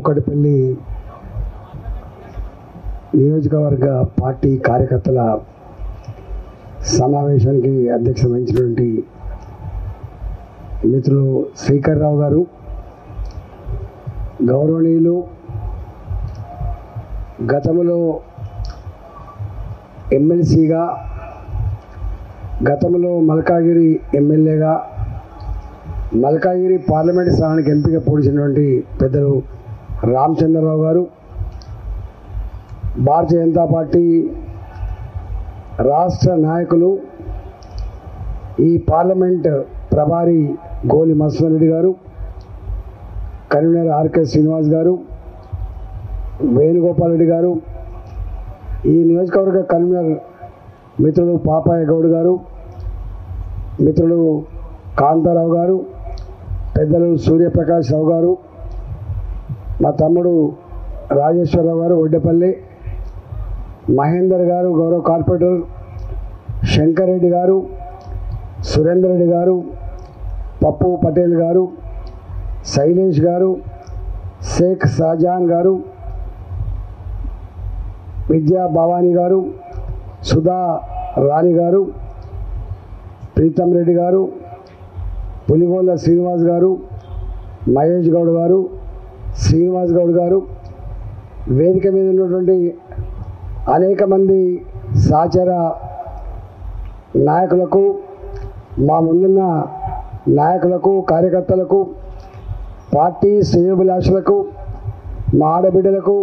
కూకట్పల్లి నియోజకవర్గ పార్టీ కార్యకర్తల సమావేశానికి అధ్యక్షత వహించినటువంటి మిత్రులు శ్రీకర్ రావు గారు, గౌరవనీయులు, గతంలో ఎమ్మెల్సీగా, గతంలో మల్కాగిరి ఎమ్మెల్యేగా, మల్కాగిరి పార్లమెంటు స్థానానికి ఎంపిక పోడిచినటువంటి పెద్దలు రామచంద్రరావు గారు, భారతీయ జనతా పార్టీ రాష్ట్ర నాయకులు, ఈ పార్లమెంట్ ప్రభారి గోలి మధుసూదన్ రెడ్డి గారు, కన్వీనర్ ఆర్కే శ్రీనివాస్ గారు, వేణుగోపాల్ రెడ్డి గారు, ఈ నియోజకవర్గ కన్వీనర్ మిత్రులు పాపాయ గౌడ్ గారు, మిత్రులు కాంతారావు గారు, పెద్దలు సూర్యప్రకాష్ రావు గారు, మా తమ్ముడు రాజేశ్వరరావు గారు ఒడ్డేపల్లి, మహేందర్ గారు గౌరవ కార్పొరేటర్, శంకర్ రెడ్డి గారు, సురేందర్ రెడ్డి గారు, పప్పు పటేల్ గారు, శైలేష్ గారు, షేక్ షాజహాన్ గారు, విద్యా భవానీ గారు, సుధా రాణి గారు, ప్రీతం రెడ్డి గారు, పులిగోళ్ళ శ్రీనివాస్ గారు, మహేష్ గౌడ్ గారు, శ్రీనివాస్ గౌడ్ గారు, వేదిక మీద ఉన్నటువంటి అనేక మంది సహచర నాయకులకు, మా ముందున్న నాయకులకు, కార్యకర్తలకు, పార్టీ శ్రేయోభిలాషులకు, మా ఆడబిడ్డలకు,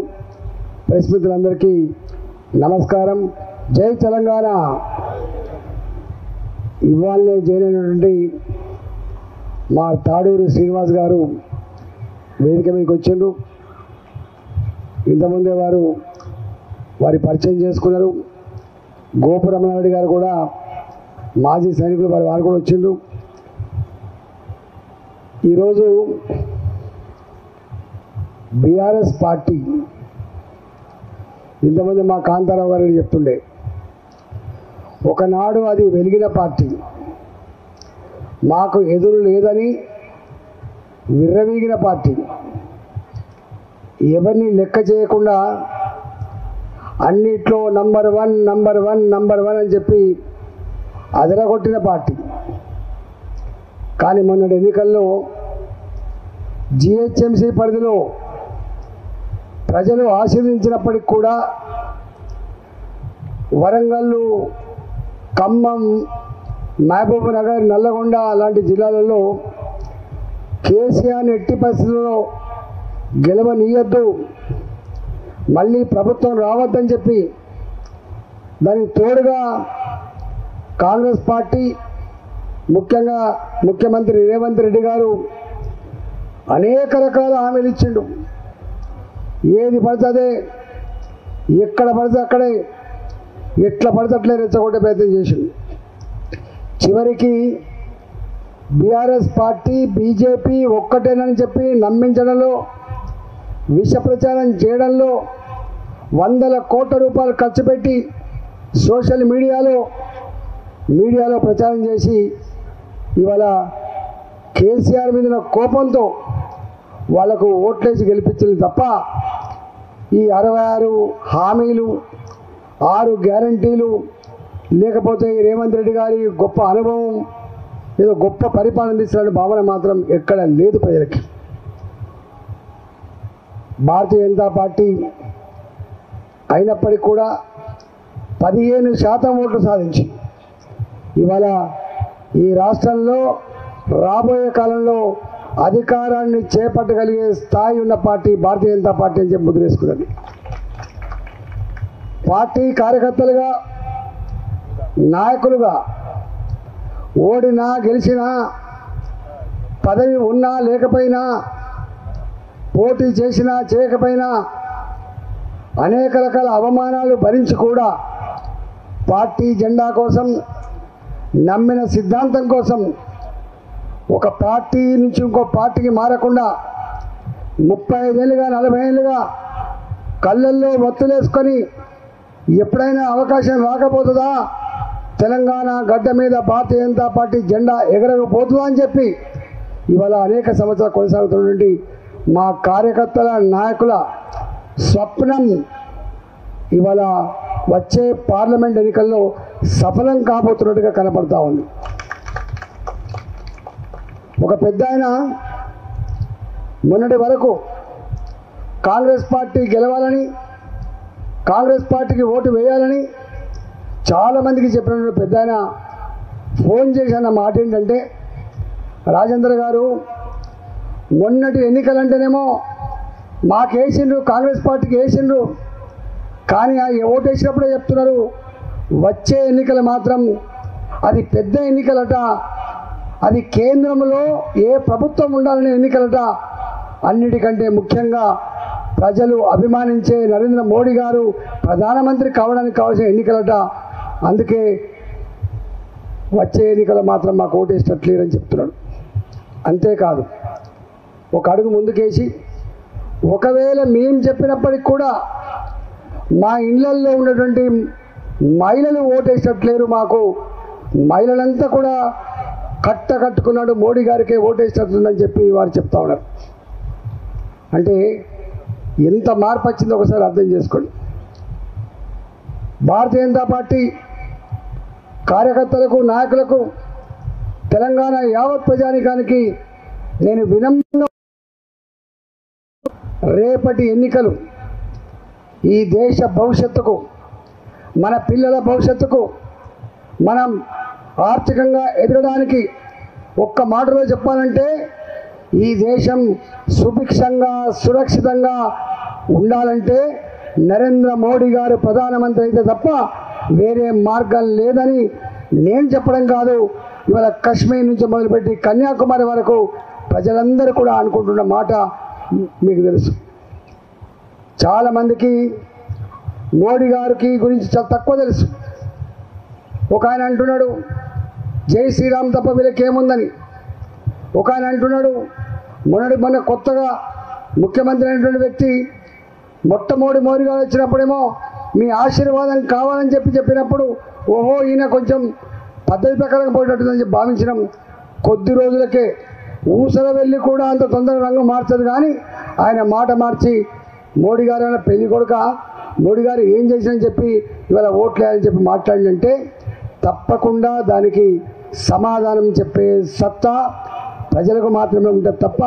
ప్రెస్ మిత్రులందరికీ నమస్కారం. జై తెలంగాణ. ఇవాళనే చేయనటువంటి మా తాడూరు శ్రీనివాస్ గారు వేదిక మీదకి వచ్చిండ్రు. ఇంతకుముందే వారి పరిచయం చేసుకున్నారు. గోపురమణారెడ్డి గారు కూడా మాజీ సైనికులు, వారు కూడా వచ్చిండ్రు. ఈరోజు బీఆర్ఎస్ పార్టీ, ఇంతమంది మా కాంతారావు గారు చెప్తుండే, ఒకనాడు అది వెలిగిన పార్టీ, మాకు ఎదురు లేదని విర్రవీగిన పార్టీ, ఎవరిని లెక్క చేయకుండా అన్నిట్లో నంబర్ వన్ అని చెప్పి అదరగొట్టిన పార్టీ. కానీ మొన్నటి ఎన్నికల్లో జిహెచ్ఎంసీ పరిధిలో ప్రజలు ఆశీర్వదించినప్పటికి కూడా వరంగల్, ఖమ్మం, మహబూబ్ నగర్, నల్లగొండ లాంటి జిల్లాలలో కేసీఆర్ని ఎట్టి పరిస్థితుల్లో గెలవనీయద్దు, మళ్ళీ ప్రభుత్వం రావద్దని చెప్పి, దానికి తోడుగా కాంగ్రెస్ పార్టీ, ముఖ్యంగా ముఖ్యమంత్రి రేవంత్ రెడ్డి గారు అనేక రకాల హామీలు ఇచ్చిండు. ఏది పడుతుందే, ఎక్కడ పడితే అక్కడే, ఎట్లా పడితే అట్లే రెచ్చగొట్టే ప్రయత్నం చేసిండు. చివరికి బీఆర్ఎస్ పార్టీ, బీజేపీ ఒక్కటేనని చెప్పి నమ్మించడంలో, విష ప్రచారం చేయడంలో 100 కోట్ల రూపాయలు ఖర్చు పెట్టి సోషల్ మీడియాలో ప్రచారం చేసి ఇవాళ కేసీఆర్ మీద కోపంతో వాళ్లకు ఓట్లేసి గెలిపించింది తప్ప, ఈ 66 హామీలు, 6 గ్యారంటీలు, లేకపోతే రేవంత్ రెడ్డి గారి గొప్ప అనుభవం, ఏదో గొప్ప పరిపాలన తీసిన భావన మాత్రం ఎక్కడ లేదు ప్రజలకి. భారతీయ జనతా పార్టీ అయినప్పటికీ కూడా 15% ఓట్లు సాధించి ఇవాళ ఈ రాష్ట్రంలో రాబోయే కాలంలో అధికారాన్ని చేపట్టగలిగే స్థాయి ఉన్న పార్టీ భారతీయ జనతా పార్టీ అని చెప్పి ముద్రేసుకున్నది. పార్టీ కార్యకర్తలుగా, నాయకులుగా, ఓడినా గెలిచినా, పదవి ఉన్నా లేకపోయినా, పోటీ చేసినా చేయకపోయినా, అనేక రకాల అవమానాలు భరించి కూడా పార్టీ జెండా కోసం, నమ్మిన సిద్ధాంతం కోసం ఒక పార్టీ నుంచి ఇంకో పార్టీకి మారకుండా 35 ఏళ్ళుగా 40 ఏళ్ళుగా కళ్ళల్లో ఒత్తులేసుకొని ఎప్పుడైనా అవకాశం రాకపోతుందా, తెలంగాణ గడ్డ మీద భారతీయ జనతా పార్టీ జెండా ఎగరకపోతుందా అని చెప్పి ఇవాళ అనేక సంవత్సరాలు కొనసాగుతున్నటువంటి మా కార్యకర్తల నాయకుల స్వప్నం ఇవాళ వచ్చే పార్లమెంట్ ఎన్నికల్లో సఫలం కాబోతున్నట్టుగా కనపడతా ఉంది. ఒక పెద్ద ఆయన మొన్నటి వరకు కాంగ్రెస్ పార్టీ గెలవాలని, కాంగ్రెస్ పార్టీకి ఓటు వేయాలని చాలామందికి చెప్పిన పెద్ద ఆయన ఫోన్ చేసి అన్న మాట ఏంటంటే, రాజేంద్ర గారు మొన్నటి ఎన్నికలంటేనేమో మాకేసిండ్రు, కాంగ్రెస్ పార్టీకి వేసిండ్రు, కానీ ఆ ఓటు వేసినప్పుడే చెప్తున్నారు వచ్చే ఎన్నికలు మాత్రం అది పెద్ద ఎన్నికలట, అది కేంద్రంలో ఏ ప్రభుత్వం ఉండాలనే ఎన్నికలట, అన్నిటికంటే ముఖ్యంగా ప్రజలు అభిమానించే నరేంద్ర మోడీ గారు ప్రధానమంత్రి కావడానికి కావాల్సిన ఎన్నికలట, అందుకే వచ్చే ఎన్నికలు మాత్రం మాకు ఓటేసేటట్లేరని చెప్తున్నాడు. అంతేకాదు ఒక అడుగు ముందుకేసి, ఒకవేళ మేము చెప్పినప్పటికి కూడా మా ఇళ్లల్లో ఉన్నటువంటి మహిళలు ఓటేసేటట్లేరు, మాకు మహిళలంతా కూడా కట్టుకున్నాడు మోడీ గారికే ఓటేసేటట్టుందని చెప్పి వారు చెప్తా ఉన్నారు. అంటే ఎంత మార్పు వచ్చిందో ఒకసారి అర్థం చేసుకోండి. భారతీయ జనతా పార్టీ కార్యకర్తలకు, నాయకులకు, తెలంగాణ యావత్ ప్రజానికానికి నేను వినమ్రంగా, రేపటి ఎన్నికలు ఈ దేశ భవిష్యత్తుకు, మన పిల్లల భవిష్యత్తుకు, మనం ఆర్థికంగా ఎదగడానికి ఒక్క మాటలో చెప్పాలంటే ఈ దేశం సుభిక్షంగా సురక్షితంగా ఉండాలంటే నరేంద్ర మోడీ గారు ప్రధానమంత్రి అయితే తప్ప వేరే మార్గం లేదని నేను చెప్పడం కాదు, ఇవాళ కాశ్మీర్ నుంచి మొదలుపెట్టి కన్యాకుమారి వరకు ప్రజలందరూ కూడా అనుకుంటున్న మాట మీకు తెలుసు. చాలామందికి మోడీ గారికి గురించి చాలా తక్కువ తెలుసు. ఒక ఆయన అంటున్నాడు జై శ్రీరామ్ తప్ప వీళ్ళకి ఏముందని, ఒక ఆయన అంటున్నాడు మొన్న కొత్తగా ముఖ్యమంత్రి అయినటువంటి వ్యక్తి మొట్టమొదటి మోడీ గారు వచ్చినప్పుడేమో మీ ఆశీర్వాదం కావాలని చెప్పినప్పుడు ఓహో ఈయన కొంచెం పద్ధతి ప్రకారం పోయేటట్టుందని చెప్పి భావించినాం. కొద్ది రోజులకే ఊసర వెళ్ళి కూడా అంత తొందరగా రంగు మార్చదు, కానీ ఆయన మాట మార్చి మోడీ గారు అయినా పెళ్లి కొడుక, మోడీ గారు ఏం చేసినని చెప్పి ఇవాళ ఓట్లేయాలని చెప్పి మాట్లాడిందంటే తప్పకుండా దానికి సమాధానం చెప్పే సత్తా ప్రజలకు మాత్రమే ఉంటుంది తప్ప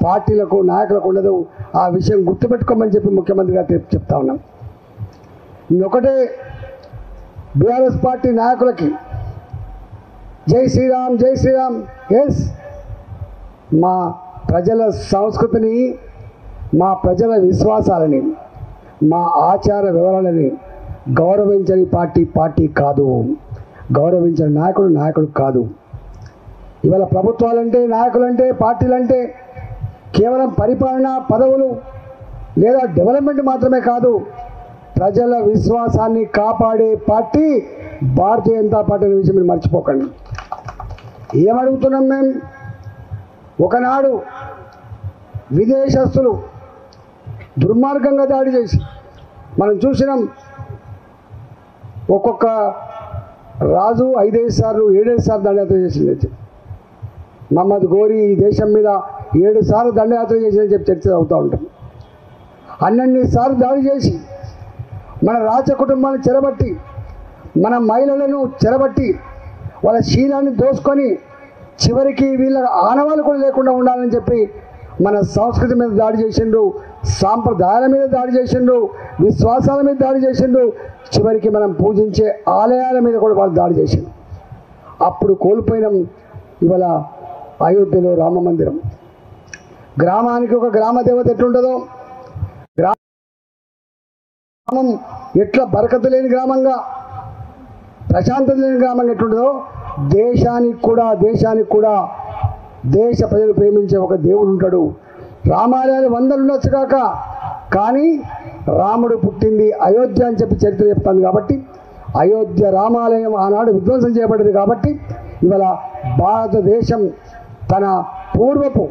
పార్టీలకు, నాయకులకు ఉండదు. ఆ విషయం గుర్తుపెట్టుకోమని చెప్పి ముఖ్యమంత్రి గారు చెప్తా ఉన్నాం. ఒకటే బీఆర్ఎస్ పార్టీ నాయకులకి జై శ్రీరామ్, జై శ్రీరామ్. ఎస్, మా ప్రజల సంస్కృతిని, మా ప్రజల విశ్వాసాలని, మా ఆచార వివరాలని గౌరవించని పార్టీ కాదు, గౌరవించని నాయకుడు కాదు. ఇవాళ ప్రభుత్వాలంటే, నాయకులంటే, పార్టీలంటే కేవలం పరిపాలన, పదవులు లేదా డెవలప్మెంట్ మాత్రమే కాదు, ప్రజల విశ్వాసాన్ని కాపాడే పార్టీ భారతీయ జనతా పార్టీ అనే విషయం మీరు మర్చిపోకండి. ఏమడుగుతున్నాం మేము? ఒకనాడు విదేశస్తులు దుర్మార్గంగా దాడి చేసి మనం చూసినాం. ఒక్కొక్క రాజు 5-5 సార్లు 7-7 సార్లు దండయాత్ర చేసింది. మహమ్మద్ గోరీ ఈ దేశం మీద 7 సార్లు దండయాత్ర చేసిందని చెప్పి చర్చ అవుతూ ఉంటాం. అన్నన్ని సార్లు దాడి చేసి మన రాజ కుటుంబాన్ని చెరబట్టి, మన మహిళలను చెరబట్టి, వాళ్ళ శీలాన్ని దోసుకొని చివరికి వీళ్ళ ఆనవాళ్ళు కూడా లేకుండా ఉండాలని చెప్పి మన సంస్కృతి మీద దాడి చేసిండ్రు, సాంప్రదాయాల మీద దాడి చేసిండ్రు, విశ్వాసాల మీద దాడి చేసిండ్రు, చివరికి మనం పూజించే ఆలయాల మీద కూడా వాళ్ళు దాడి చేసిండ్రు. అప్పుడు కోల్పోయినాం. ఇవాళ అయోధ్యలో రామ మందిరం, గ్రామానికి ఒక గ్రామ దేవత ఎట్లుంటుందో, గ్రామం ఎట్లా బరకత లేని గ్రామంగా, ప్రశాంతత లేని గ్రామంగా ఎట్లుంటుందో దేశానికి కూడా దేశ ప్రజలు ప్రేమించే ఒక దేవుడు ఉంటాడు. రామాలయాలు 100 ఉండొచ్చు కాక, కానీ రాముడు పుట్టింది అయోధ్య అని చెప్పి చరిత్ర చెప్తాను. కాబట్టి అయోధ్య రామాలయం ఆనాడు విధ్వంసం చేయబడింది. కాబట్టి ఇవాళ భారతదేశం తన పూర్వపు,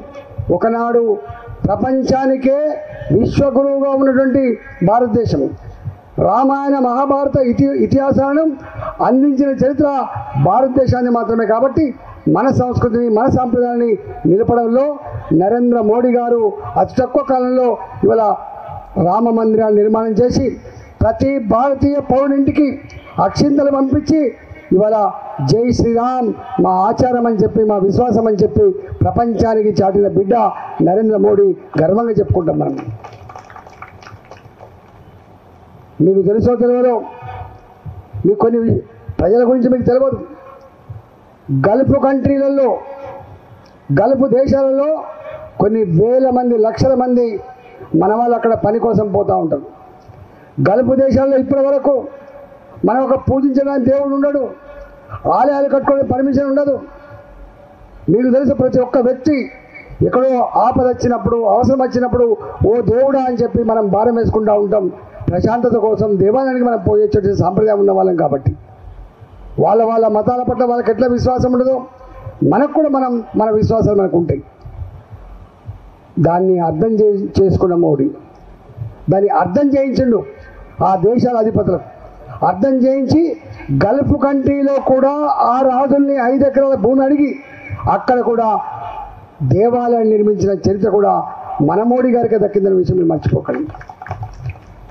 ఒకనాడు ప్రపంచానికే విశ్వగురువుగా ఉన్నటువంటి భారతదేశం, రామాయణ మహాభారత ఇతిహాసాలను అందించిన చరిత్ర భారతదేశాన్ని మాత్రమే. కాబట్టి మన సంస్కృతిని మన సాంప్రదాయాన్ని నిలపడంలో నరేంద్ర మోడీ గారు అతి తక్కువ కాలంలో ఇవాళ రామ మందిరాన్ని నిర్మాణం చేసి ప్రతి భారతీయ పౌరునింటికి అక్షింతలు పంపించి ఇవాళ జై శ్రీరామ్ మా ఆచారం అని చెప్పి మా విశ్వాసం అని చెప్పి ప్రపంచానికి చాటిన బిడ్డ నరేంద్ర మోడీ గర్వంగా చెప్పుకుంటాం మనం. మీకు తెలుసో తెలియదో, మీకు కొన్ని ప్రజల గురించి మీకు తెలియదు. గల్ఫ్ కంట్రీలలో, గల్ఫ్ దేశాలలో కొన్ని వేల మంది లక్షల మంది మన వాళ్ళు అక్కడ పని కోసం పోతూ ఉంటారు. గల్ఫ్ దేశాల్లో ఇప్పటి వరకు మనం ఒక పూజించడానికి దేవుడు ఉండడు, ఆలయాలు కట్టుకునే పర్మిషన్ ఉండదు. మీకు తెలుసు, ప్రతి ఒక్క వ్యక్తి ఎక్కడో ఆపద వచ్చినప్పుడు, అవసరం వచ్చినప్పుడు ఓ దేవుడా అని చెప్పి మనం భారం వేసుకుంటూ ఉంటాం. ప్రశాంతత కోసం దేవాలయానికి మనం పోయేచ్చే సాంప్రదాయం ఉన్న వాళ్ళం కాబట్టి వాళ్ళ వాళ్ళ మతాల పట్ల వాళ్ళకి ఎట్లా విశ్వాసం ఉండదో మనకు కూడా మన విశ్వాసాలు మనకు ఉంటాయి. దాన్ని అర్థం చేసుకున్న మోడీ దాన్ని అర్థం చేయించిండు ఆ దేశాల అధిపతులకు. అర్థం చేయించి గల్ఫ్ కంట్రీలో కూడా ఆ రాజుల్ని 5 ఎకరాల భూమి అడిగి అక్కడ కూడా దేవాలయాన్ని నిర్మించిన చరిత్ర కూడా మన మోడీ గారికి దక్కిందనే విషయం మీరు మర్చిపోకండి.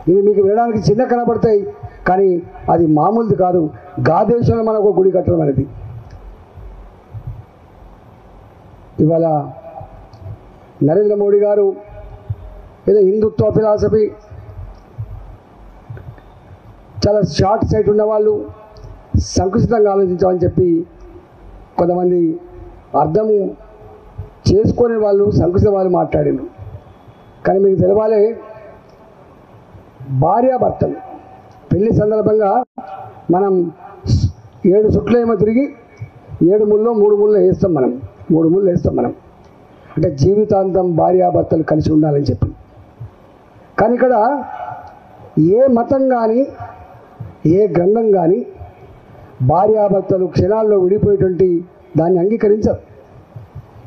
ఇవి మీకు వినడానికి చిన్న కనబడతాయి, కానీ అది మామూలుది కాదు. గా దేశంలో మనకు ఒక గుడి కట్టడం అనేది. ఇవాళ నరేంద్ర మోడీ గారు ఏదో హిందుత్వ ఫిలాసఫీ చాలా షార్ట్ సైట్ ఉన్నవాళ్ళు, సంకుచితంగా ఆలోచించామని చెప్పి కొంతమంది అర్థం చేసుకునే వాళ్ళు, సంకుచిత వాళ్ళు మాట్లాడారు. కానీ మీకు తెలవాలి, భార్యాభర్తలు పెళ్లి సందర్భంగా మనం 7 చుట్లు ఏమో తిరిగి 7 ముళ్ళు 3 ముళ్ళు వేస్తాం మనం, 3 ముళ్ళు వేస్తాం మనం. అంటే జీవితాంతం భార్యాభర్తలు కలిసి ఉండాలని చెప్పి. కానీ ఇక్కడ ఏ మతం కానీ ఏ గ్రంథం కానీ భార్యాభర్తలు క్షణాల్లో విడిపోయేటువంటి దాన్ని అంగీకరించరు.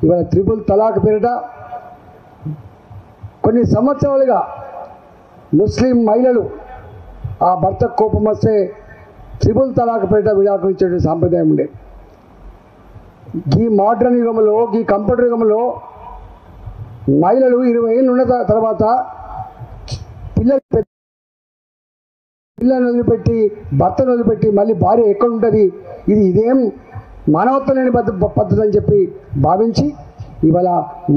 ఇవాళ త్రిపుల్ తలాక్ పేరిట కొన్ని సంవత్సరాలుగా ముస్లిం మహిళలు ఆ భర్త కోపం వస్తే త్రిపుల్ తలాక్ పేరిట విడాకులు ఇచ్చే సాంప్రదాయం ఉండే. ఈ మోడ్రన్ యుగంలో, ఈ కంప్యూటర్ యుగంలో మహిళలు 20 ఏళ్ళు ఉన్న తర్వాత పిల్లలను వదిలిపెట్టి భర్తను వదిలిపెట్టి మళ్ళీ భార్య ఎక్కడ ఉంటుంది, ఇదేం మానవత్వం లేని పద్ధతి అని చెప్పి భావించి ఇవాళ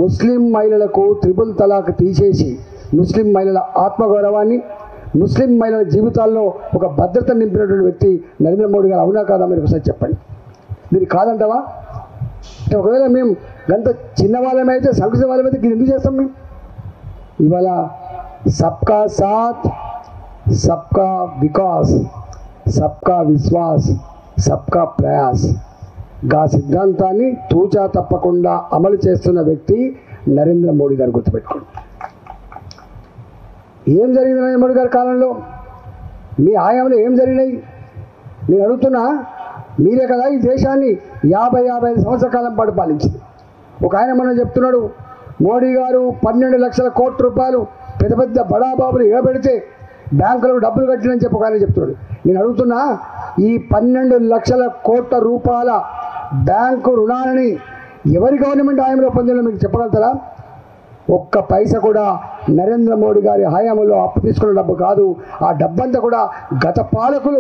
ముస్లిం మహిళలకు త్రిపుల్ తలాక్ తీసేసి ముస్లిం మహిళల ఆత్మగౌరవాన్ని, ముస్లిం మహిళల జీవితాల్లో ఒక భద్రత నింపినటువంటి వ్యక్తి నరేంద్ర మోడీ గారు. అవునా కాదా మీరు ఒకసారి చెప్పండి. మీరు కాదంటావా? అంటే ఒకవేళ మేము గంత చిన్నవాళ్ళమైతే, సంకుచిత వాళ్ళమైతే ఎందుకు చేస్తాం మేము? ఇవాళ సబ్కా సాత్, సబ్కా వికాస్, సబ్కా విశ్వాస్, సబ్కా ప్రయాస్ గా సిద్ధాంతాన్ని తూచా తప్పకుండా అమలు చేస్తున్న వ్యక్తి నరేంద్ర మోడీ గారు. గుర్తుపెట్టుకోండి. ఏం జరిగింది నరేంద్ర మోడీ గారి కాలంలో? మీ హయాంలో ఏం జరిగినాయి నేను అడుగుతున్నా. మీరే కదా ఈ దేశాన్ని 50-55 సంవత్సరాల కాలం పాటు పాలించింది. ఒక ఆయన మనం చెప్తున్నాడు, మోడీ గారు 12 లక్షల కోట్ల రూపాయలు పెద్ద పెద్ద బడాబాబులు ఇవ్వబెడితే బ్యాంకులకు డబ్బులు కట్టినని చెప్పి ఒక ఆయన చెప్తున్నాడు. నేను అడుగుతున్నా, ఈ 12 లక్షల కోట్ల రూపాయల బ్యాంకు రుణాలని ఎవరి గవర్నమెంట్ హయాంలో పొందిందో మీకు చెప్పగలుగుతారా? ఒక్క పైసా కూడా నరేంద్ర మోడీ గారి హయాంలో అప్పు తీసుకున్న డబ్బు కాదు. ఆ డబ్బంతా కూడా గత పాలకుల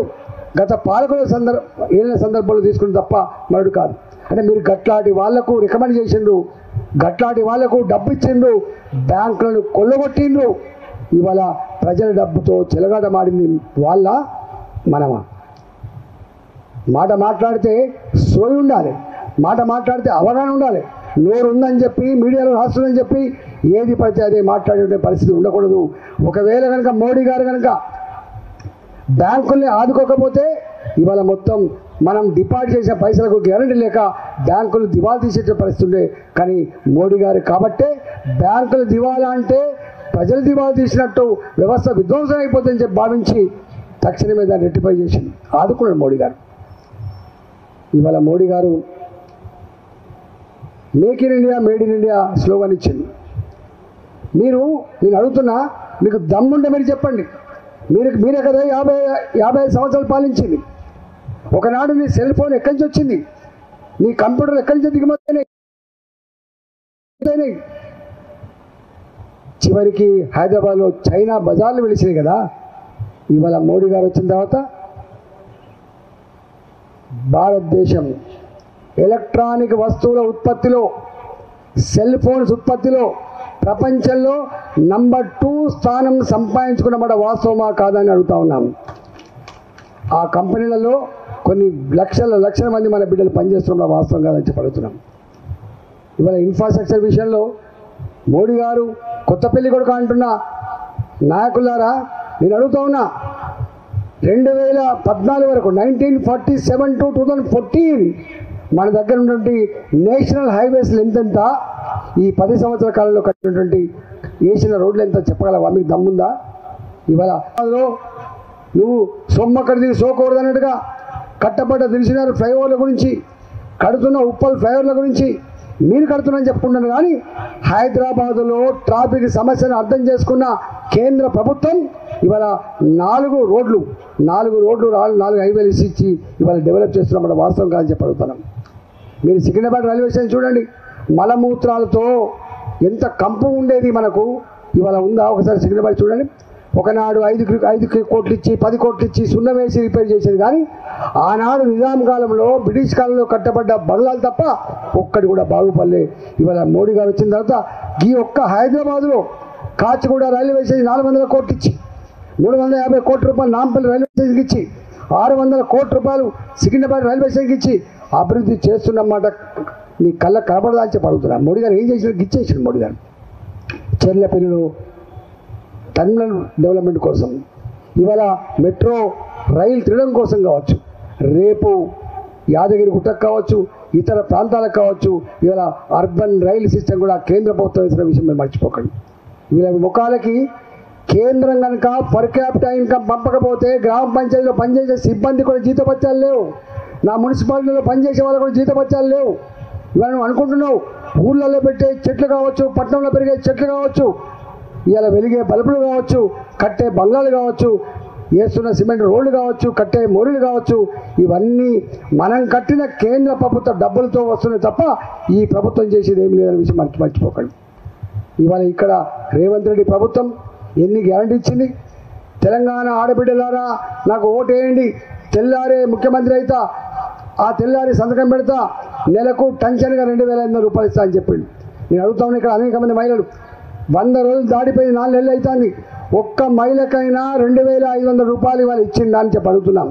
ఏళ్ళ సందర్భంలో తీసుకున్న తప్ప మరొకటి కాదు. అంటే మీరు గట్లాంటి వాళ్లకు రికమెండ్ చేసిండ్రు, గట్లాంటి వాళ్లకు డబ్బు ఇచ్చిండ్రు, బ్యాంకులను కొల్లగొట్టిండ్రు. ఇవాళ ప్రజల డబ్బుతో చెలగాట మాడింది వాళ్ళ మనమా? మాట మాట్లాడితే సోయి ఉండాలి, మాట మాట్లాడితే అవగాహన ఉండాలి. నోరు ఉందని చెప్పి మీడియాలో రాస్తుందని చెప్పి ఏది పడితే అదే మాట్లాడే పరిస్థితి ఉండకూడదు. ఒకవేళ కనుక మోడీ గారు కనుక బ్యాంకుల్ని ఆదుకోకపోతే ఇవాళ మొత్తం మనం డిపాజిట్ చేసిన పైసలకు గ్యారంటీ లేక బ్యాంకులు దివాలా తీసే పరిస్థితి ఉండే. కానీ మోడీ గారు కాబట్టే బ్యాంకులు దివాలా అంటే ప్రజలు దివాలా తీసినట్టు వ్యవస్థ విధ్వంసం అయిపోతుందని చెప్పి భావించి తక్షణమే దాన్ని రెక్టిఫై చేసింది, ఆదుకున్నాడు మోడీ గారు. ఇవాళ మోడీ గారు make in India, made in India slogan ఇచ్చింది. నేను అడుగుతున్నా, మీకు దమ్ముంటే మీరు చెప్పండి. మీరే కదా 55 సంవత్సరాలు పాలించింది. ఒకనాడు నీ సెల్ ఫోన్ ఎక్కడి నుంచి వచ్చింది? నీ కంప్యూటర్లు ఎక్కడి నుంచి దిగుమతి చివరికి హైదరాబాద్లో చైనా బజార్లు వెలిసినాయి కదా. ఇవాళ మోడీ గారు వచ్చిన తర్వాత భారతదేశం ఎలక్ట్రానిక్ వస్తువుల ఉత్పత్తిలో, సెల్ ఫోన్స్ ఉత్పత్తిలో ప్రపంచంలో నంబర్ 2 స్థానం సంపాదించుకున్నమాట వాస్తవమా కాదని అడుగుతా ఉన్నాం. ఆ కంపెనీలలో కొన్ని లక్షల మంది మన బిడ్డలు పనిచేస్తున్న వాస్తవం కాదని చెప్పి అడుగుతున్నాం. ఇవాళ ఇన్ఫ్రాస్ట్రక్చర్ విషయంలో మోడీ గారు కొత్త పెళ్లి కొడుకు అంటున్న నాయకులారా నేను అడుగుతా ఉన్నా, 2014 వరకు 1947 to 2014 మన దగ్గర ఉన్నటువంటి నేషనల్ హైవేస్లు ఎంతెంత, ఈ 10 సంవత్సరాల కాలంలో కట్టినటువంటి వేసిన రోడ్లు ఎంత చెప్పగలవా? మీకు దమ్ముందా? ఇవాళ నువ్వు సొమ్మక్కడిది సోకూడదు అన్నట్టుగా కట్టబడ్డ దిల్సుఖ్నగర్ ఫ్లైఓవర్ల గురించి, కడుతున్న ఉప్పల్ ఫ్లైఓవర్ల గురించి మీరు కడుతున్నారని చెప్పుకుంటున్నాను. కానీ హైదరాబాదులో ట్రాఫిక్ సమస్యను అర్థం చేసుకున్న కేంద్ర ప్రభుత్వం ఇవాళ 4 రోడ్లు 4 హైవేలు ఇచ్చి ఇవాళ డెవలప్ చేస్తున్నాం. వాస్తవం కాదని చెప్పి అడుగుతున్నాం. మీరు సికింద్రాబాద్ రైల్వే స్టేషన్ చూడండి, మలమూత్రాలతో ఎంత కంపు ఉండేది మనకు, ఇవాళ ఉందా? ఒకసారి సికింద్రాబాద్ చూడండి. ఒకనాడు 5 కోట్లు ఇచ్చి 10 కోట్లు ఇచ్చి సున్నం వేసి రిపేర్ చేసేది. కానీ ఆనాడు నిజాం కాలంలో బ్రిటిష్ కాలంలో కట్టబడ్డ బంగ్లాలు తప్ప ఒక్కటి కూడా బాగుపడలే. ఇవాళ మోడీ గారు వచ్చిన తర్వాత ఈ ఒక్క హైదరాబాదులో కాచిగూడ రైల్వే స్టేషన్ 400 కోట్లు ఇచ్చి, 350 కోట్ల రూపాయలు నాంపల్లి రైల్వే స్టేషన్కి ఇచ్చి, 600 కోట్ల రూపాయలు సికింద్రాబాద్ రైల్వే స్టేషన్కి ఇచ్చి అభివృద్ధి చేస్తున్నమాట. నీ కళ్ళ కనబడదా అని చెప్పి అడుగుతున్నా. మోడీ గారు ఏం చేసినా గిచ్చేసాడు. మోడీ గారు చెర్లపల్లిలో టర్మినల్ డెవలప్మెంట్ కోసం, ఇవాళ మెట్రో రైలు తిరగడం కోసం కావచ్చు, రేపు యాదగిరి గుట్టకు కావచ్చు, ఇతర ప్రాంతాలకు కావచ్చు, ఇవాళ అర్బన్ రైలు సిస్టమ్ కూడా కేంద్ర ప్రభుత్వం వేసిన విషయం మీరు మర్చిపోకండి. వీళ్ళ ముఖాలకి కేంద్రం కనుక పర్ క్యాపిటా ఇన్కమ్ పంపకపోతే గ్రామ పంచాయతీలో పనిచేసే సిబ్బంది కూడా జీతభత్యాలు లేవు, నా మున్సిపాలిటీలో పనిచేసే వాళ్ళు కూడా జీతభత్యాలు లేవు. ఇవాళ నువ్వు అనుకుంటున్నావు ఊళ్ళల్లో పెట్టే చెట్లు కావచ్చు, పట్టణంలో పెరిగే చెట్లు కావచ్చు, ఇవాళ వెలిగే బల్బులు కావచ్చు, కట్టే బంగ్లాలు కావచ్చు, వేస్తున్న సిమెంట్ రోడ్లు కావచ్చు, కట్టే మోరీలు కావచ్చు, ఇవన్నీ మనం కట్టిన కేంద్ర ప్రభుత్వ డబ్బులతో వస్తున్నాయి తప్ప ఈ ప్రభుత్వం చేసేది ఏమి లేదనే విషయం మర్చిపోకండి. ఇవాళ ఇక్కడ రేవంత్ రెడ్డి ప్రభుత్వం ఎన్ని గ్యారంటీ ఇచ్చింది? తెలంగాణ ఆడబిడ్డలారా నాకు ఓటేయండి, తెల్లారే ముఖ్యమంత్రి అవుతా, ఆ తెల్లారి సంతకం పెడతా, నెలకు టెన్షన్గా 2,500 రూపాయలు ఇస్తా అని చెప్పిండు. నేను అడుగుతా ఉన్నా, ఇక్కడ అనేక మంది మహిళలు 100 రోజులు దాటిపోయి 4 నెలలు అవుతుంది, ఒక్క మహిళకైనా 2,500 రూపాయలు ఇవాళ ఇచ్చిందా అని చెప్పి అడుగుతున్నాం.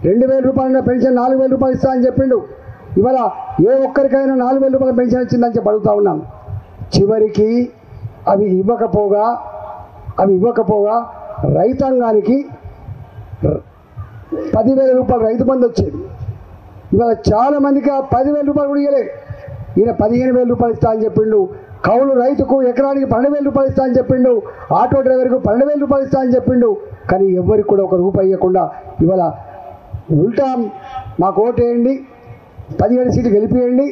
2,000 రూపాయలు పెన్షన్ 4,000 రూపాయలు ఇస్తా అని చెప్పిండు. ఇవాళ ఏ ఒక్కరికైనా 4,000 రూపాయల పెన్షన్ ఇచ్చిందని చెప్పి అడుగుతా ఉన్నాం. చివరికి అవి ఇవ్వకపోగా రైతాంగానికి 10,000 రూపాయలు రైతు బంధు వచ్చేది. ఇవాళ చాలామందికి ఆ 10,000 రూపాయలు కూడా ఇవ్వలే. ఈయన 15,000 రూపాయలు ఇస్తా అని చెప్పిండు. కౌలు రైతుకు ఎకరానికి 12,000 రూపాయలు ఇస్తా అని చెప్పిండు. ఆటో డ్రైవర్కు 12,000 రూపాయలు ఇస్తా అని చెప్పిండు. కానీ ఎవరికి కూడా 1 రూపాయి ఇవ్వకుండా ఇవాళ ఉల్టా మాకు ఓటేయండి, 17 సీట్లు గెలిపియండి,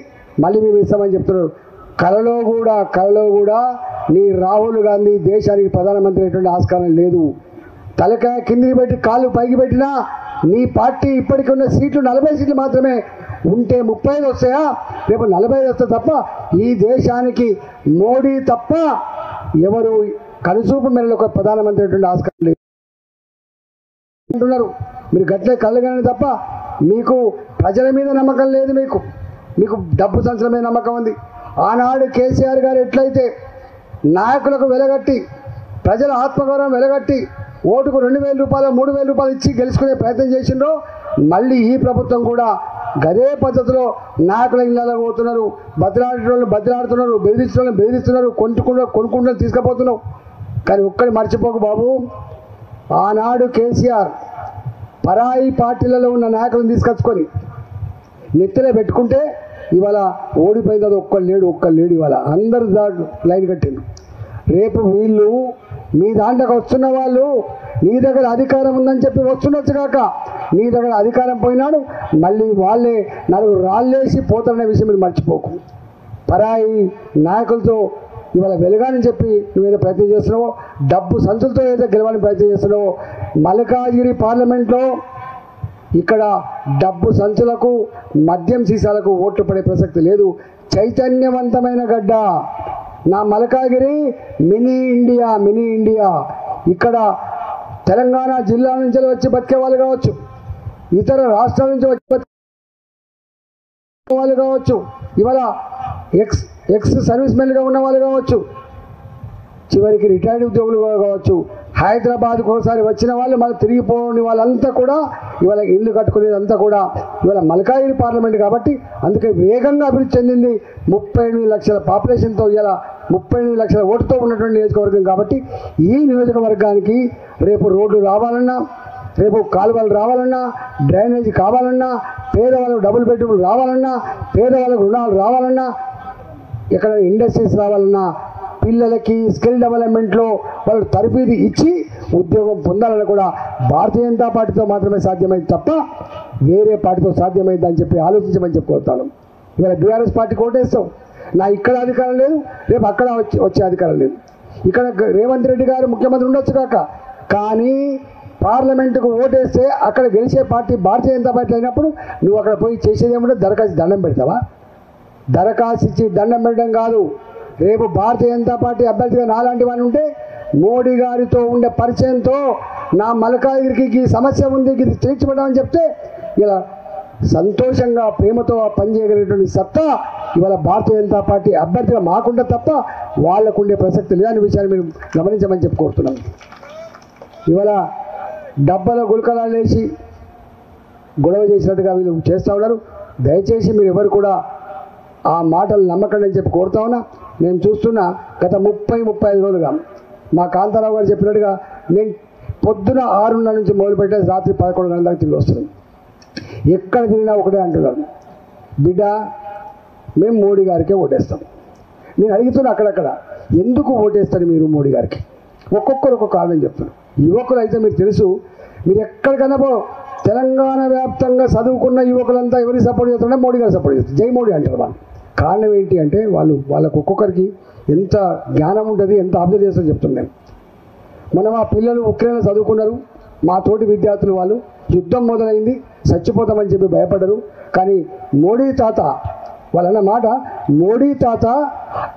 మళ్ళీ మేము ఇస్తామని చెప్తున్నారు. కలలో కూడా నీ రాహుల్ గాంధీ దేశానికి ప్రధానమంత్రి అయ్యేటువంటి ఆస్కారం లేదు. తలకాయ కిందికి పెట్టి కాళ్ళు పైకి పెట్టినా నీ పార్టీ ఇప్పటికీ ఉన్న సీట్లు 40 సీట్లు మాత్రమే ఉంటే 35 వస్తాయా? రేపు 40 వస్తాయి తప్ప ఈ దేశానికి మోడీ తప్ప ఎవరు కనుచూపు మేరలో ఒక ప్రధానమంత్రి అయ్యేటువంటి ఆస్కారం లేదు అంటున్నారు. మీరు గట్లే కళ్ళగానే తప్ప మీకు ప్రజల మీద నమ్మకం లేదు. మీకు డబ్బు సంచుల మీద నమ్మకం ఉంది. ఆనాడు కేసీఆర్ గారు ఎట్లయితే నాయకులకు వెలగట్టి, ప్రజల ఆత్మగౌరవం వెలగట్టి ఓటుకు 2,000 రూపాయలు 3,000 రూపాయలు ఇచ్చి గెలుచుకునే ప్రయత్నం చేసిండ్రో, మళ్ళీ ఈ ప్రభుత్వం కూడా గదే పద్ధతిలో నాయకుల ఇళ్ళలో పోతున్నారు, బదిలాడుతున్నారు, బెదిరిస్తున్నారు, కొనుక్కుంటూ తీసుకుపోతున్నావు. కానీ ఒక్కడి మర్చిపోకు బాబు, ఆనాడు కేసీఆర్ పరాయి పార్టీలలో ఉన్న నాయకులను తీసుకొచ్చుకొని నెత్తిలో పెట్టుకుంటే ఇవాళ ఓడిపోయింది. అది ఒక్క లేడు ఇవాళ అందరు లైన్ కట్టిండు. రేపు వీళ్ళు మీ దాంట్లోకి వస్తున్న వాళ్ళు నీ దగ్గర అధికారం ఉందని చెప్పి వస్తుండొచ్చు కాక, నీ దగ్గర అధికారం పోయినాడు మళ్ళీ వాళ్ళే 4 రాళ్ళేసి పోతారనే విషయం మీరు మర్చిపోకు. పరాయి నాయకులతో ఇవాళ వెలగాలని చెప్పి నువ్వేదో ప్రయత్నం చేస్తున్నావో, డబ్బు సంచులతో ఏదో గెలవాలని ప్రయత్నం చేస్తున్నావో, మల్కాజ్గిరి పార్లమెంట్లో ఇక్కడ డబ్బు సంచులకు మద్యం సీసాలకు ఓట్లు పడే ప్రసక్తి లేదు. చైతన్యవంతమైన గడ్డ నా Malkajgiri, mini India, mini India. ఇక్కడ తెలంగాణ జిల్లా నుంచి వచ్చి బతికే వాళ్ళు కావచ్చు, ఇతర రాష్ట్రాల నుంచి వచ్చి బతికే వాళ్ళు కావచ్చు, ఇవాళ ఎక్స్ సర్వీస్ మెన్గా ఉన్న వాళ్ళు కావచ్చు, చివరికి రిటైర్డ్ ఉద్యోగులు కావచ్చు, హైదరాబాద్కు ఒకసారి వచ్చిన వాళ్ళు మళ్ళీ తిరిగిపోని వాళ్ళంతా కూడా ఇవాళ ఇల్లు కట్టుకునేదంతా కూడా ఇవాళ మల్కాగిరి పార్లమెంట్ కాబట్టి అందుకే వేగంగా అభివృద్ధి చెందింది. 38 లక్షల పాపులేషన్తో ఇలా 38 లక్షల ఓటుతో ఉన్నటువంటి నియోజకవర్గం కాబట్టి ఈ నియోజకవర్గానికి రేపు రోడ్లు రావాలన్నా, రేపు కాలువలు రావాలన్నా, డ్రైనేజీ కావాలన్నా, పేదవాళ్ళకు డబుల్ బెడ్రూమ్లు రావాలన్నా, పేదవాళ్ళకు రుణాలు రావాలన్నా, ఎక్కడ ఇండస్ట్రీస్ రావాలన్నా, పిల్లలకి స్కిల్ డెవలప్మెంట్లో వాళ్ళు తరబీదు ఇచ్చి ఉద్యోగం పొందాలని కూడా భారతీయ జనతా పార్టీతో మాత్రమే సాధ్యమైంది తప్ప వేరే పార్టీతో సాధ్యమైంది అని చెప్పి ఆలోచించమని చెప్పుకోతాను. ఇవాళ బీఆర్ఎస్ పార్టీకి ఓటేస్తాం, నా ఇక్కడ అధికారం లేదు, రేపు అక్కడ వచ్చే అధికారం లేదు. ఇక్కడ రేవంత్ రెడ్డి గారు ముఖ్యమంత్రి ఉండొచ్చు కాక, కానీ పార్లమెంటుకు ఓటేస్తే అక్కడ గెలిచే పార్టీ భారతీయ జనతా పార్టీ అయినప్పుడు నువ్వు అక్కడ పోయి చేసేది ఏమంటే దరఖాస్తు దండం పెడతావా? దరఖాస్తు ఇచ్చి దండం పెట్టడం కాదు. రేపు భారతీయ జనతా పార్టీ అభ్యర్థిగా నాలాంటి వాడిని ఉంటే మోడీ గారితో ఉండే పరిచయంతో నా మల్కాగిరికి ఈ సమస్య ఉంది, ఇది తీర్చిపెట్టమని చెప్తే ఇలా సంతోషంగా ప్రేమతో పనిచేయగలిగినటువంటి సత్తా ఇవాళ భారతీయ జనతా పార్టీ అభ్యర్థిగా మాకుంటే తప్ప వాళ్ళకుండే ప్రసక్తి లేదనే విషయాన్ని మీరు గమనించమని చెప్పి కోరుతున్నాం. ఇవాళ డబ్బాలో గులకలాలు వేసి గొడవ చేసినట్టుగా వీళ్ళు చేస్తూ ఉన్నారు. దయచేసి మీరు ఎవరు కూడా ఆ మాటలు నమ్మకండి అని చెప్పి కోరుతా ఉన్నా. మేము చూస్తున్న గత 30-35 రోజులుగా మా కాంతారావు గారు చెప్పినట్టుగా నేను పొద్దున 6:30 నుంచి మొదలుపెట్టేసి రాత్రి 11 గంటల దాకా తిరిగి వస్తున్నాం. ఎక్కడ తిరిగినా ఒకటే అంటున్నారు, బిడ్డ మేము మోడీ గారికే ఓటేస్తాం. నేను అడుగుతున్నా అక్కడక్కడ, ఎందుకు ఓటేస్తారు మీరు మోడీ గారికి? ఒక్కొక్కరు ఒక్కొక్క కారణం చెప్తున్నారు. యువకులు అయితే మీరు తెలుసు, మీరు ఎక్కడికన్నా తెలంగాణ వ్యాప్తంగా చదువుకున్న యువకులంతా ఎవరికి సపోర్ట్ చేస్తారంటే మోడీ గారు సపోర్ట్ చేస్తారు, జై మోడీ అంటారు. వాళ్ళు కారణం ఏంటి అంటే వాళ్ళకు ఒక్కొక్కరికి ఎంత జ్ఞానం ఉంటుంది, ఎంత అబ్జర్వ్ చేస్తారో చెప్తున్నాను. మనం ఆ పిల్లలు ఉక్రెయిన్లో చదువుకున్నారు, మా తోటి విద్యార్థులు వాళ్ళు యుద్ధం మొదలైంది చచ్చిపోతామని చెప్పి భయపడ్డారు. కానీ మోడీ తాత వాళ్ళన్న మాట, మోడీ తాత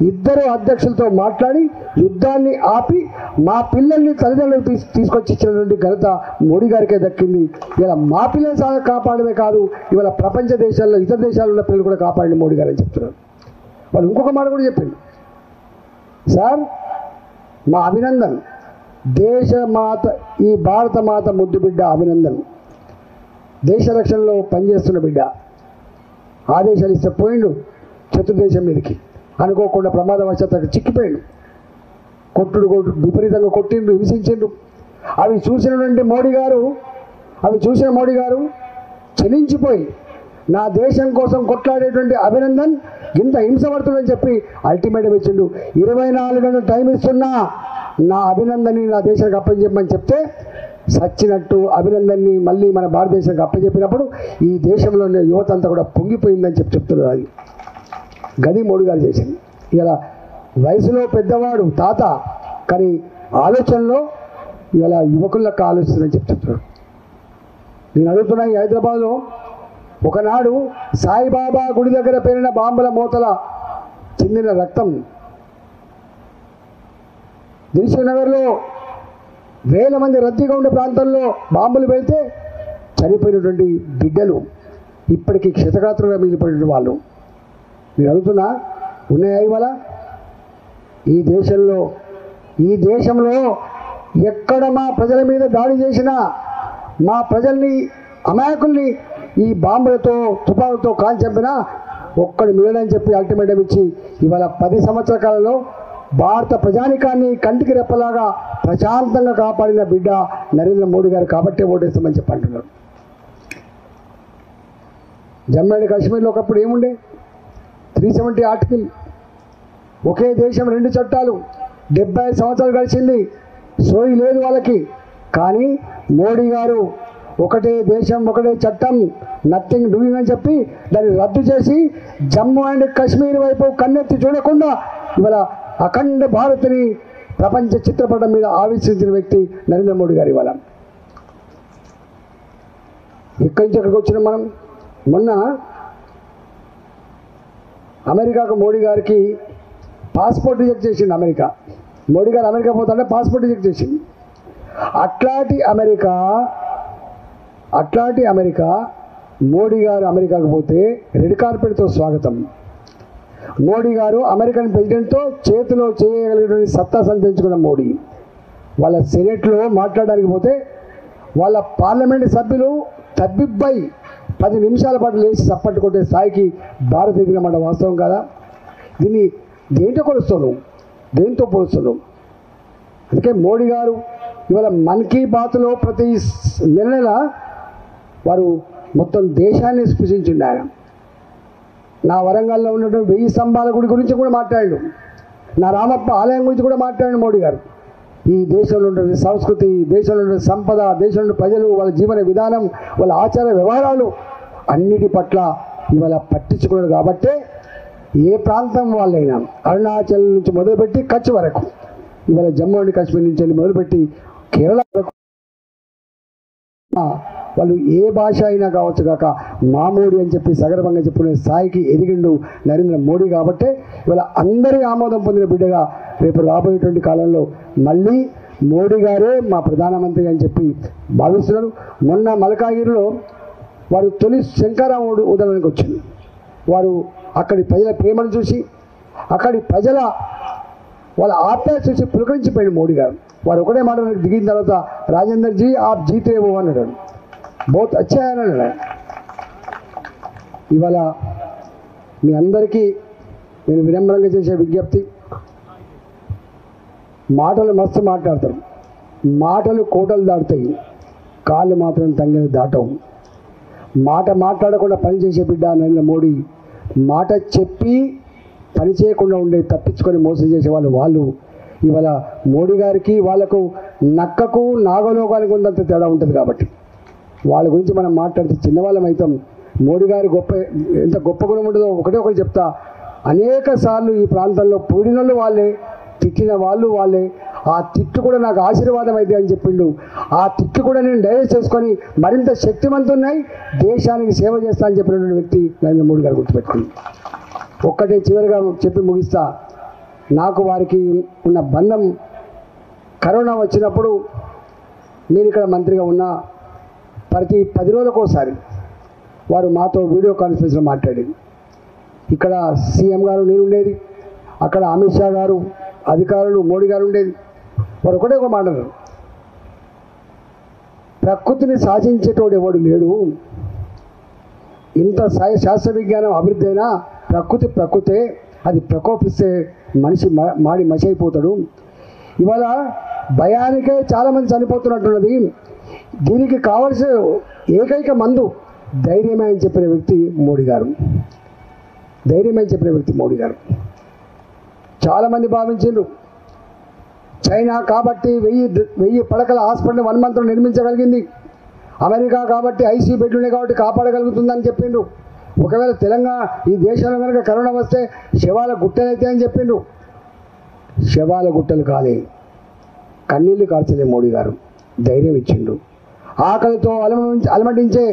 ఇద్దరు అధ్యక్షులతో మాట్లాడి యుద్ధాన్ని ఆపి మా పిల్లల్ని తల్లిదండ్రులకు తీసుకొచ్చి ఇచ్చినటువంటి ఘనత మోడీ గారికే దక్కింది. ఇలా మా పిల్లల్ని కాపాడమే కాదు, ఇవాళ ప్రపంచ దేశాల్లో ఇతర దేశాల్లో ఉన్న పిల్లలు కూడా కాపాడండి మోడీ గారు అని చెప్తున్నారు. వాళ్ళు ఇంకొక మాట కూడా చెప్పింది, సార్ మా అభినందన్, దేశమాత ఈ భారత మాత ముద్దు బిడ్డ అభినందన్, దేశ రక్షణలో పనిచేస్తున్న బిడ్డ, ఆదేశాలు ఇస్తే పోయిండు శత్రుదేశం మీదకి, అనుకోకుండా ప్రమాదవశాత్తు చిక్కిపోయిండు, కొట్టుడు విపరీతంగా కొట్టిండు, హింసించిండు. అవి చూసిన మోడీ గారు చెలించిపోయి నా దేశం కోసం కొట్లాడేటువంటి అభినందన్ ఇంత హింసపడుతుందని చెప్పి అల్టిమేటం ఇచ్చిండు. 24 గంటలు టైం ఇస్తున్నా నా అభినందన్ని నా దేశానికి అప్పచెప్పమని చెప్తే సచ్చినట్టు అభినందన్ని మళ్ళీ మన భారతదేశానికి అప్పచెప్పినప్పుడు ఈ దేశంలో ఉన్న యువత అంతా కూడా పొంగిపోయిందని చెప్తున్నారు. అది గది మోడీ గారు చేసింది. ఇలా వయసులో పెద్దవాడు తాత, కానీ ఆలోచనలో ఇలా యువకులకు ఆలోచిస్తుందని చెప్తున్నారు. నేను అడుగుతున్నా, ఈ హైదరాబాద్లో ఒకనాడు సాయిబాబా గుడి దగ్గర పేరిన బాంబుల మూతల చెందిన రక్తం, దిల్సుఖ్నగర్లో వేల మంది రద్దీగా ఉండే ప్రాంతంలో బాంబులు వెళ్తే చనిపోయినటువంటి బిడ్డలు ఇప్పటికీ క్షతగాత్రులుగా మిగిలిపోయిన వాళ్ళు. నేను అడుగుతున్నా, ఉన్నాయా ఇవాళ ఈ దేశంలో ఎక్కడ మా ప్రజల మీద దాడి చేసినా, మా ప్రజల్ని అమాయకుల్ని ఈ బాంబులతో తుపాకులతో కాల్చంపినా ఒక్కడు మిగలని చెప్పి అల్టిమేటం ఇచ్చి ఇవాళ 10 సంవత్సరాల కాలంలో భారత ప్రజానికాన్ని కంటికి రెప్పలాగా ప్రశాంతంగా కాపాడిన బిడ్డ నరేంద్ర మోడీ గారు కాబట్టే ఓటేస్తామని చెప్పి అంటున్నారు. జమ్మూ అండ్ కాశ్మీర్లో ఒకప్పుడు ఏముండే, 370 ఆర్టికల్, ఒకే దేశం 2 చట్టాలు, 75 సంవత్సరాలు గడిచింది, సోయి లేదు వాళ్ళకి. కానీ మోడీ గారు ఒకటే దేశం ఒకటే చట్టం, నథింగ్ డూయింగ్ అని చెప్పి దాన్ని రద్దు చేసి జమ్మూ అండ్ కాశ్మీర్ వైపు కన్నెత్తి చూడకుండా ఇవాళ అఖండ భారత్ని ప్రపంచ చిత్రపటం మీద ఆవిష్కరించిన వ్యక్తి నరేంద్ర మోడీ గారు. ఇవాళ ఎక్కడి నుంచి ఎక్కడికి వచ్చినాం మనం? మొన్న అమెరికాకు మోడీ గారికి పాస్పోర్ట్ రిజెక్ట్ చేసింది అమెరికా. మోడీ గారు అమెరికా పోతుంటే పాస్పోర్ట్ రిజెక్ట్ చేసింది. అట్లాంటి అమెరికా మోడీ గారు అమెరికాకు పోతే రెడ్ కార్పెట్తో స్వాగతం. మోడీ గారు అమెరికన్ ప్రెసిడెంట్తో చేతిలో చేయగలిగిన సత్తా సంతరించుకున్న మోడీ వాళ్ళ సెనెట్లో మాట్లాడడానికి పోతే వాళ్ళ పార్లమెంటు సభ్యులు తబ్బిబ్బై 10 నిమిషాల పాటు లేచి చప్పట్టు కొట్టే స్థాయికి భారత్ ఎదిగినమాట. వాస్తవం కాదా? దీన్ని దేంతో కొలుస్తున్నాం? దేంతో పోలుస్తున్నాం? అందుకే మోడీ గారు ఇవాళ మన్ కీ బాత్లో ప్రతి నెల వారు మొత్తం దేశాన్ని స్పృశించిండు. ఆయన నా వరంగల్లో ఉన్నటువంటి 1000 స్తంభాల గుడి గురించి కూడా మాట్లాడాడు. నా రామప్ప ఆలయం గురించి కూడా మాట్లాడాడు మోడీ గారు. ఈ దేశంలో ఉండే సంస్కృతి, దేశంలో ఉండే సంపద, దేశంలో ప్రజలు వాళ్ళ జీవన విధానం, వాళ్ళ ఆచార వ్యవహారాలు అన్నిటి పట్ల ఇవాళ పట్టించుకున్నారు. కాబట్టే ఏ ప్రాంతం వాళ్ళైనా అరుణాచల్ నుంచి మొదలుపెట్టి కచ్ వరకు, ఇవాళ జమ్మూ అండ్ కాశ్మీర్ నుంచి మొదలుపెట్టి కేరళ వరకు వాళ్ళు ఏ భాష అయినా కావచ్చు కాక మా మోడీ అని చెప్పి సగర్వంగా చెప్పుకునే స్థాయికి ఎదిగిండు నరేంద్ర మోడీ. కాబట్టే ఇవాళ అందరి ఆమోదం పొందిన బిడ్డగా రేపు రాబోయేటువంటి కాలంలో మళ్ళీ మోడీ గారే మా ప్రధానమంత్రి అని చెప్పి భావిస్తున్నారు. మొన్న మల్కాగిరిలో వారు తొలి శంకరాముడు ఉదయానికి వచ్చింది. వారు అక్కడి ప్రజల ప్రేమను చూసి, అక్కడి ప్రజల వాళ్ళ ఆప్యాయత చూసి పులకరించిపోయాడు మోడీ గారు. వారు ఒకటే మాట దిగిన తర్వాత, రాజేందర్ జీ ఆప్ జీతే హో అన్నాడు. బహుత్ అచ్చా అన్నాడు. ఇవాళ మీ అందరికీ నేను వినమ్రంగా చేసే విజ్ఞప్తి, మాటలు మస్తు మాట్లాడతారు, మాటలు కోటలు దాటుతాయి, కాళ్ళు మాత్రం తంగలు దాటవు. మాట మాట్లాడకుండా పనిచేసే బిడ్డ నరేంద్ర మోడీ. మాట చెప్పి పని చేయకుండా ఉండే తప్పించుకొని మోసం చేసేవాళ్ళు వాళ్ళు. ఇవాళ మోడీ గారికి వాళ్ళకు నక్కకు నాగలోకానికి ఉన్నంత తేడా ఉంటుంది. కాబట్టి వాళ్ళ గురించి మనం మాట్లాడితే చిన్నవాళ్ళం అవుతాం. మోడీ గారి ఎంత గొప్ప గుణం ఉంటుందో ఒకటి చెప్తా. అనేక సార్లు ఈ ప్రాంతంలో పొడినోళ్ళు వాళ్ళే, తిట్టిన వాళ్ళు వాళ్ళే. ఆ తిట్టు కూడా నాకు ఆశీర్వాదం అయితే అని చెప్పిండు. ఆ తిట్టు కూడా నేను డైజెస్ట్ చేసుకొని మరింత శక్తివంతున్నాయి, దేశానికి సేవ చేస్తా అని చెప్పినటువంటి వ్యక్తి నరేంద్ర మోడీ గారు. గుర్తుపెట్టుకుని ఒక్కటే చివరిగా చెప్పి ముగిస్తా. నాకు వారికి ఉన్న బంధం, కరోనా వచ్చినప్పుడు నేను ఇక్కడ మంత్రిగా ఉన్న ప్రతి 10 రోజులకు ఒకసారి వారు మాతో వీడియో కాన్ఫరెన్స్లో మాట్లాడేది. ఇక్కడ సీఎం గారు నేను ఉండేది, అక్కడ అమిత్ షా గారు, అధికారులు, మోడీ గారు ఉండేది. వారు ఒకటే ఒక మాట, ప్రకృతిని శాసించేటోడు ఎవడు లేడు, ఇంత శాస్త్ర విజ్ఞానం అభివృద్ధి అయినా ప్రకృతే, అది ప్రకోపిస్తే మనిషి మాడి మసి అయిపోతాడు. ఇవాళ భయానికే చాలామంది చనిపోతున్నట్టున్నది. దీనికి కావలసిన ఏకైక మందు ధైర్యమే అని చెప్పిన వ్యక్తి మోడీ గారు. చాలామంది భావించారు చైనా కాబట్టి 1000 పడకల హాస్పిటల్ 1 మంత్లో నిర్మించగలిగింది, అమెరికా కాబట్టి ఐసీయూ బెడ్లు ఉన్నాయి కాబట్టి కాపాడగలుగుతుందని చెప్పిండ్రు. ఒకవేళ తెలంగాణ ఈ దేశంలో కనుక కరోనా వస్తే శవాల గుట్టలైతే అని చెప్పిండ్రు. శవాల గుట్టలు కాలే, కన్నీళ్లు కార్చలే. మోడీ గారు ధైర్యం ఇచ్చిండు. ఆకలితో అలమటించే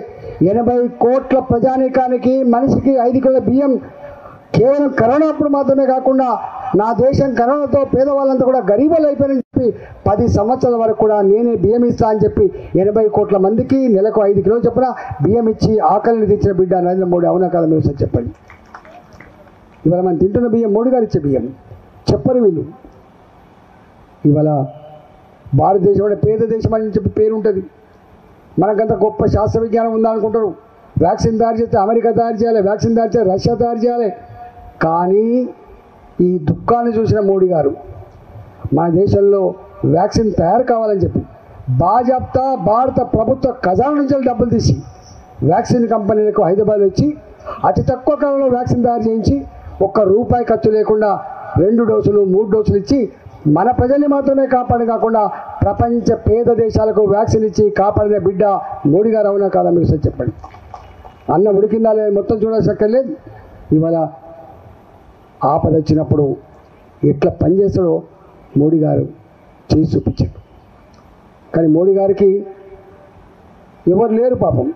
80 కోట్ల ప్రజానీకానికి మనిషికి 5 కిలోల బియ్యం కేవలం కరోనా అప్పుడు మాత్రమే కాకుండా నా దేశం కరోనాతో పేదవాళ్ళంతా కూడా గరీబులు అయిపోయారని చెప్పి 10 సంవత్సరాల వరకు కూడా నేనే బియ్యం ఇస్తా అని చెప్పి 80 కోట్ల మందికి నెలకు 5 కిలోలు చొప్పున బియ్యం ఇచ్చి ఆకలిని తెచ్చిన బిడ్డ నరేంద్ర మోడీ. అవునా కాదా మీరు సార్ చెప్పండి. ఇవాళ మనం తింటున్న బియ్యం మోడీ గారు ఇచ్చే బియ్యం చెప్పరు వీళ్ళు. ఇవాళ భారతదేశం అంటే పేద దేశం అని చెప్పి పేరు ఉంటుంది. మనకంత గొప్ప శాస్త్ర విజ్ఞానం ఉందనుకుంటారు. వ్యాక్సిన్ తయారు చేస్తే అమెరికా తయారు చేయాలి, వ్యాక్సిన్ తయారు చేస్తే రష్యా తయారు చేయాలి. కానీ ఈ దుఃఖాన్ని చూసిన మోడీ గారు మన దేశంలో వ్యాక్సిన్ తయారు కావాలని చెప్పి బాజాప్తా భారత ప్రభుత్వ ఖజానా నుంచి డబ్బులు తీసి వ్యాక్సిన్ కంపెనీలకు హైదరాబాద్లో ఇచ్చి అతి తక్కువ కాలంలో వ్యాక్సిన్ తయారు చేయించి ₹1 ఖర్చు లేకుండా 2 డోసులు 3 డోసులు ఇచ్చి మన ప్రజల్ని మాత్రమే కాపాడి కాకుండా ప్రపంచ పేద దేశాలకు వ్యాక్సిన్ ఇచ్చి కాపాడిన బిడ్డ మోడీ గారు. అవునా కాదా మీరు సార్ చెప్పండి. అన్న ఉడికిందా లేదు మొత్తం చూడాల్సక్కర్లేదు. ఇవాళ ఆపద వచ్చినప్పుడు ఎట్లా పనిచేస్తాడో మోడీ గారు చేసి చూపించాడు. కానీ మోడీ గారికి ఎవరు లేరు పాపం.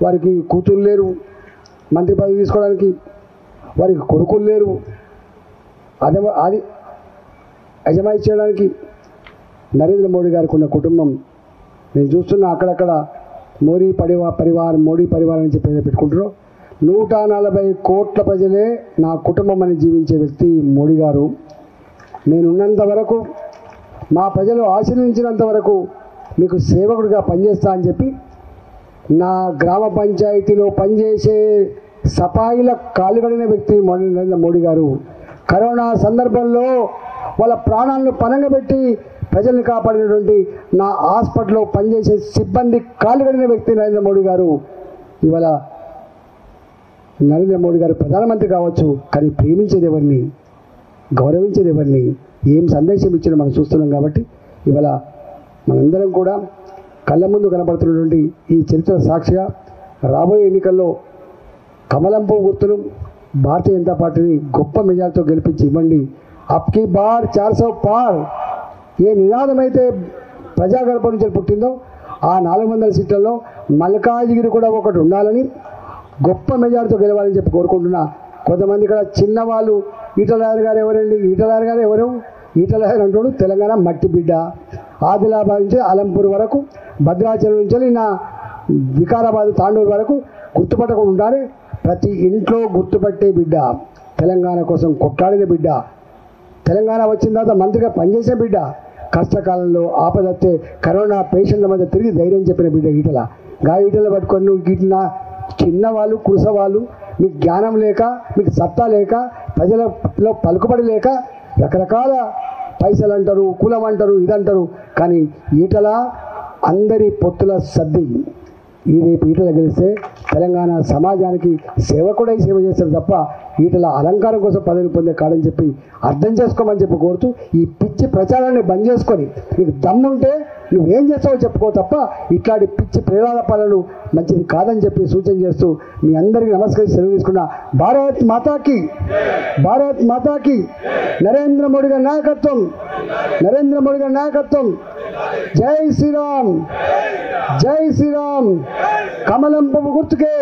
వారికి కూతురు లేరు మంత్రి పదవి తీసుకోవడానికి, వారికి కొడుకులు లేరు అది అజమాయి చేయడానికి. నరేంద్ర మోడీ గారికి ఉన్న కుటుంబం నేను చూస్తున్నా, అక్కడక్కడ మోడీ పరివారం అని చెప్పి పెట్టుకుంటారు. 140 కోట్ల ప్రజలే నా కుటుంబం అని జీవించే వ్యక్తి మోడీ గారు. నేనున్నంత వరకు, మా ప్రజలు ఆశీర్వదించినంత వరకు మీకు సేవకుడిగా పనిచేస్తా అని చెప్పి నా గ్రామ పంచాయతీలో పనిచేసే సఫాయిల కాలుగడిన వ్యక్తి నరేంద్ర మోడీ గారు. కరోనా సందర్భంలో వాళ్ళ ప్రాణాలను పణంగా పెట్టి ప్రజల్ని కాపాడినటువంటి నా హాస్పిటల్లో పనిచేసే సిబ్బంది కాలుగడిన వ్యక్తి నరేంద్ర మోడీ గారు. ఇవాళ నరేంద్ర మోడీ గారు ప్రధానమంత్రి కావచ్చు, కానీ ప్రేమించేది ఎవరిని, గౌరవించేది ఎవరిని, ఏం సందేశం ఇచ్చినా మనం చూస్తున్నాం. కాబట్టి ఇవాళ మనందరం కూడా కళ్ళ ముందు కనబడుతున్నటువంటి ఈ చరిత్ర సాక్షిగా రాబోయే ఎన్నికల్లో కమలం పువ్వు గుర్తును భారతీయ జనతా పార్టీని గొప్ప మెజార్టీతో గెలిపించి ఇవ్వండి. అప్కి బార్ 400 పార్ ఏ నినాదం అయితే ప్రజాగణప నుంచి పుట్టిందో ఆ 400 సీట్లలో మల్కాజిగిరి కూడా ఒకటి ఉండాలని, గొప్ప మెజార్టీతో గెలవాలని చెప్పి కోరుకుంటున్నా. కొంతమంది ఇక్కడ చిన్నవాళ్ళు ఈటలరాజు గారు ఎవరండి, ఈటలరాజు గారు ఎవరు, ఈటలరాజు అంటాడు తెలంగాణ మట్టి బిడ్డ. ఆదిలాబాద్ నుంచి అలంపూర్ వరకు, భద్రాచలం నుంచి నా వికారాబాద్ తాండూరు వరకు గుర్తుపట్టకుండా ఉండాలి. ప్రతి ఇంట్లో గుర్తుపట్టే బిడ్డ, తెలంగాణ కోసం కొట్లాడిన బిడ్డ, తెలంగాణ వచ్చిన తర్వాత మంత్రిగా పనిచేసే బిడ్డ, కష్టకాలంలో ఆపదత్తే కరోనా పేషెంట్ల మధ్య తిరిగి ధైర్యం చెప్పిన బిడ్డ ఈటల. ఈటలు పట్టుకొని నువ్వు గీటిన చిన్నవాళ్ళు కురుసవాళ్ళు, మీకు జ్ఞానం లేక, మీకు సత్తా లేక, ప్రజలలో పలుకుబడి లేక రకరకాల పైసలు అంటారు, కులం అంటారు, ఇదంటారు. కానీ ఈటల అందరి పొత్తుల సర్ది. ఈ రేపు ఈటల గెలిస్తే తెలంగాణ సమాజానికి సేవకుడై సేవ చేస్తారు తప్ప ఈటల అలంకారం కోసం పదవి పొందే కాడని చెప్పి అర్థం చేసుకోమని చెప్పి కోరుతూ, ఈ పిచ్చి ప్రచారాన్ని బంద్ చేసుకొని నీకు దమ్ముంటే నువ్వేం చేస్తావో చెప్పుకో తప్ప ఇట్లాంటి పిచ్చి ప్రేరాలపాలను మంచిది కాదని చెప్పి సూచన చేస్తూ మీ అందరికీ నమస్కరించి సెలవు తీసుకున్నా. భారత్ మాతాకి, భారత్ మాతాకి. నరేంద్ర మోడీ గారి నాయకత్వం, నరేంద్ర మోడీ గారి నాయకత్వం. జై శ్రీరామ్, జై శ్రీరామ్. కమలం పువ్వు గుర్తుకే.